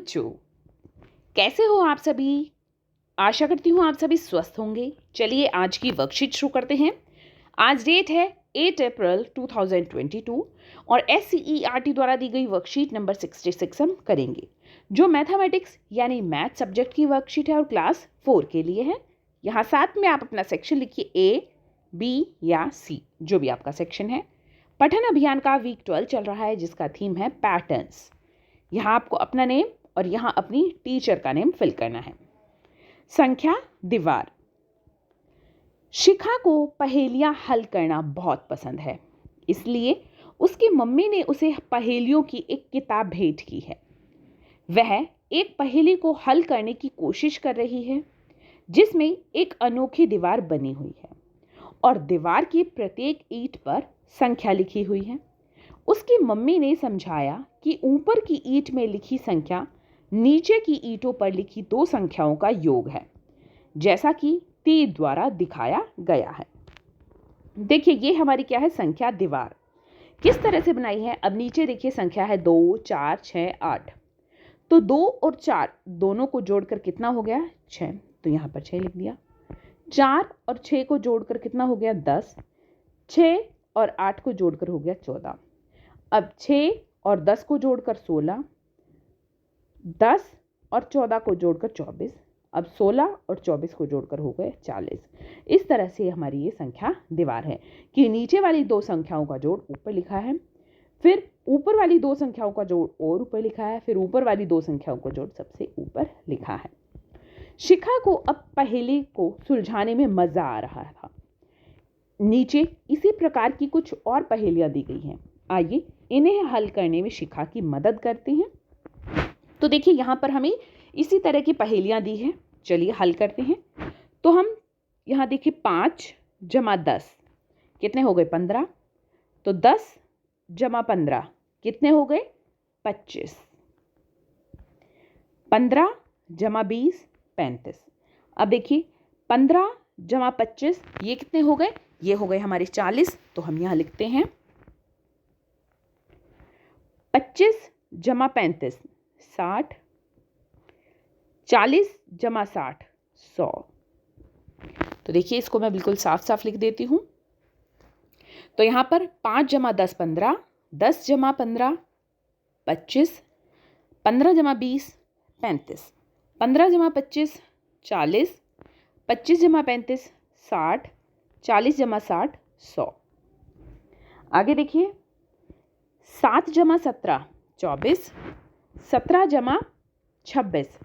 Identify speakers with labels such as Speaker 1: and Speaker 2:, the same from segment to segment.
Speaker 1: बच्चों, कैसे हो आप सभी। आशा करती हूँ आप सभी स्वस्थ होंगे। चलिए आज की वर्कशीट शुरू करते हैं। आज डेट है 8 अप्रैल 2022 और SCERT द्वारा दी गई वर्कशीट नंबर 66 हम करेंगे, जो मैथमेटिक्स यानी मैथ सब्जेक्ट की वर्कशीट है और क्लास 4 के लिए है। यहाँ साथ में आप अपना सेक्शन लिखिए A, B या C, जो भी आपका सेक्शन है। पठन अभियान का वीक 12 चल रहा है, जिसका थीम है पैटर्न्स। यहाँ आपको अपना नेम और यहाँ अपनी टीचर का नेम फिल करना है। संख्या दीवार। शिखा को पहेलियां हल करना बहुत पसंद है, इसलिए उसकी मम्मी ने उसे पहेलियों की एक किताब भेंट की है। वह एक पहेली को हल करने की कोशिश कर रही है, जिसमें एक अनोखी दीवार बनी हुई है और दीवार की प्रत्येक ईंट पर संख्या लिखी हुई है। उसकी मम्मी ने समझाया कि ऊपर की ईंट में लिखी संख्या नीचे की ईंटों पर लिखी दो संख्याओं का योग है, जैसा कि तीर द्वारा दिखाया गया है। देखिए ये हमारी क्या है, संख्या दीवार। किस तरह से बनाई है, अब नीचे देखिए संख्या है 2, 4, 6, 8। तो 2 और 4 दोनों को जोड़कर कितना हो गया, 6। तो यहाँ पर 6 लिख दिया। 4 और 6 को जोड़कर कितना हो गया, 10। 6 और 8 को जोड़कर हो गया 14। अब 6 और 10 को जोड़कर 16, 10 और 14 को जोड़कर 24, अब 16 और 24 को जोड़कर हो गए 40। इस तरह से हमारी ये संख्या दीवार है कि नीचे वाली दो संख्याओं का जोड़ ऊपर लिखा है, फिर ऊपर वाली दो संख्याओं का जोड़ और ऊपर लिखा है, फिर ऊपर वाली दो संख्याओं का जोड़ सबसे ऊपर लिखा है। शिखा को अब पहेली को सुलझाने में मजा आ रहा था। नीचे इसी प्रकार की कुछ और पहेलियां दी गई हैं, आइए इन्हें हल करने में शिखा की मदद करते हैं। तो देखिए यहाँ पर हमें इसी तरह की पहेलियां दी हैं, चलिए हल करते हैं। तो हम यहाँ देखिए 5 जमा 10 कितने हो गए, 15। तो 10 जमा 15 कितने हो गए, 25। 15 जमा 20 35। अब देखिए 15 जमा 25 ये कितने हो गए, ये हो गए हमारे 40। तो हम यहाँ लिखते हैं 25 जमा 35 60, 40 जमा 60 100। तो देखिए इसको मैं बिल्कुल साफ साफ लिख देती हूँ। तो यहाँ पर 5 जमा 10 15, 10 जमा 15 25, 15 जमा 20 35, 15 जमा 25 40, 25 जमा 35 60, 40 जमा 60 100। आगे देखिए 7 जमा 17 24, 17 जमा 26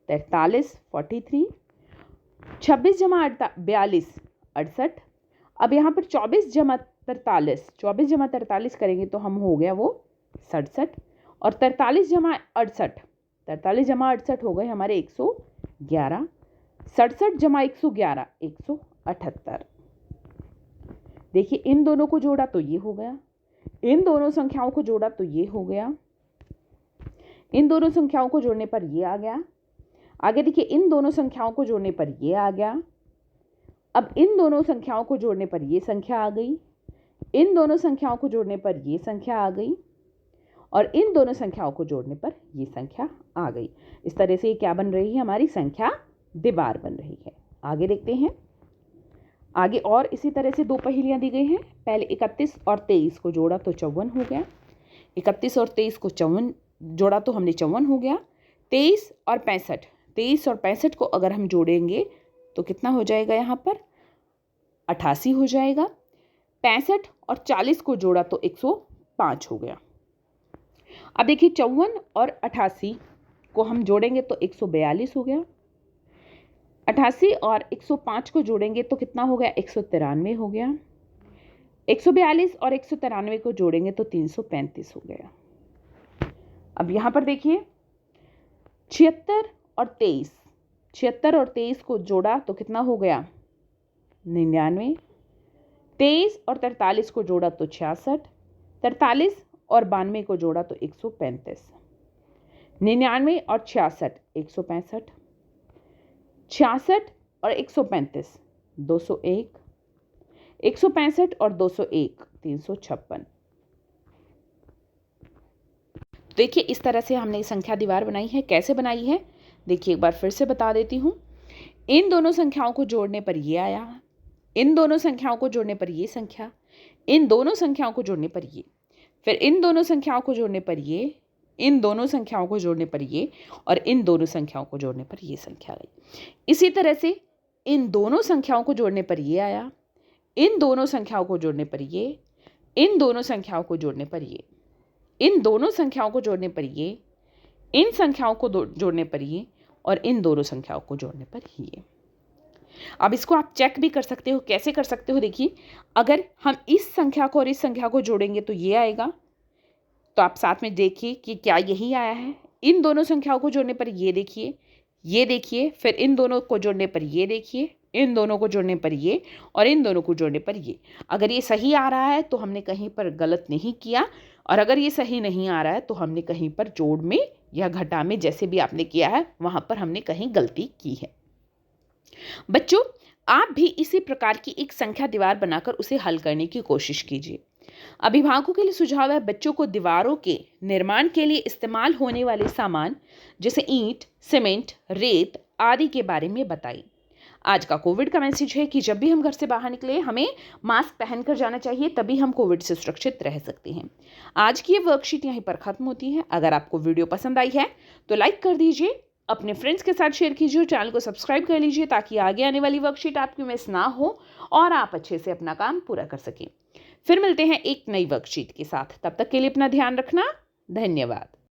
Speaker 1: 43 43, 26 जमा 42 68। अब यहाँ पर 24 जमा 43 करेंगे तो हम हो गया वो 67, और 43 जमा 68 हो गए हमारे 111। 67 जमा 111 178। देखिए इन दोनों को जोड़ा तो ये हो गया, इन दोनों संख्याओं को जोड़ा तो ये हो गया, इन दोनों संख्याओं को जोड़ने पर ये आ गया। आगे देखिए इन दोनों संख्याओं को जोड़ने पर ये आ गया। अब इन दोनों संख्याओं को जोड़ने पर ये संख्या आ गई, इन दोनों संख्याओं को जोड़ने पर ये संख्या आ गई, और इन दोनों संख्याओं को जोड़ने पर ये संख्या आ गई। इस तरह से ये क्या बन रही है, हमारी संख्या दीवार बन रही है। आगे देखते हैं। आगे और इसी तरह से दो पहेलियां दी गई हैं। पहले 31 और 23 को जोड़ा तो 54 हो गया। 31 और 23 को 54 जोड़ा तो हमने 54 हो गया। 23 और 65 को अगर हम जोड़ेंगे तो कितना हो जाएगा, यहाँ पर 88 हो जाएगा। 65 और 40 को जोड़ा तो 105 हो गया। अब देखिए 54 और 88 को हम जोड़ेंगे तो 142 हो गया। 88 और 105 को जोड़ेंगे तो कितना हो गया, 193 हो गया। 142 और 193 को जोड़ेंगे तो 335 हो गया। अब यहाँ पर देखिए 76 और 23 को जोड़ा तो कितना हो गया, 99। 23 और 43 को जोड़ा तो 66, 43 और 92 को जोड़ा तो 135। 99 और 66 165, 66 और 135 201, 165 और 201 356। देखिए इस तरह से हमने संख्या दीवार बनाई है। कैसे बनाई है देखिए एक बार फिर से बता देती हूँ। इन दोनों संख्याओं को जोड़ने पर ये आया, इन दोनों संख्याओं को जोड़ने पर ये संख्या, इन दोनों संख्याओं को जोड़ने पर ये, फिर इन दोनों संख्याओं को जोड़ने पर ये, इन दोनों संख्याओं को जोड़ने पर ये, और इन दोनों संख्याओं को जोड़ने पर ये संख्या आई। इसी तरह से इन दोनों संख्याओं को जोड़ने पर ये आया, इन दोनों संख्याओं को जोड़ने पर ये, इन दोनों संख्याओं को जोड़ने पर ये, इन दोनों संख्याओं को जोड़ने पर ये, इन संख्याओं को जोड़ने पर ये, और इन दोनों संख्याओं को जोड़ने पर ये। अब इसको आप चेक भी कर सकते हो। कैसे कर सकते हो देखिए, अगर हम इस संख्या को और इस संख्या को जोड़ेंगे तो ये आएगा, तो आप साथ में देखिए कि क्या यही आया है। इन दोनों संख्याओं को जोड़ने पर ये देखिए, फिर इन दोनों को जोड़ने पर ये देखिए, इन दोनों को जोड़ने पर ये, और इन दोनों को जोड़ने पर ये। अगर ये सही आ रहा है तो हमने कहीं पर गलत नहीं किया, और अगर ये सही नहीं आ रहा है तो हमने कहीं पर जोड़ में या घटा में, जैसे भी आपने किया है वहां पर हमने कहीं गलती की है। बच्चों आप भी इसी प्रकार की एक संख्या दीवार बनाकर उसे हल करने की कोशिश कीजिए। अभिभावकों के लिए सुझाव है, बच्चों को दीवारों के निर्माण के लिए इस्तेमाल होने वाले सामान जैसे ईंट, सीमेंट, रेत आदि के बारे में बताइए। आज का कोविड का मैसेज है कि जब भी हम घर से बाहर निकले हमें मास्क पहनकर जाना चाहिए, तभी हम कोविड से सुरक्षित रह सकते हैं। आज की ये वर्कशीट यहीं पर खत्म होती है। अगर आपको वीडियो पसंद आई है तो लाइक कर दीजिए, अपने फ्रेंड्स के साथ शेयर कीजिए, चैनल को सब्सक्राइब कर लीजिए ताकि आगे आने वाली वर्कशीट आपकी मिस ना हो और आप अच्छे से अपना काम पूरा कर सकें। फिर मिलते हैं एक नई वर्कशीट के साथ। तब तक के लिए अपना ध्यान रखना। धन्यवाद।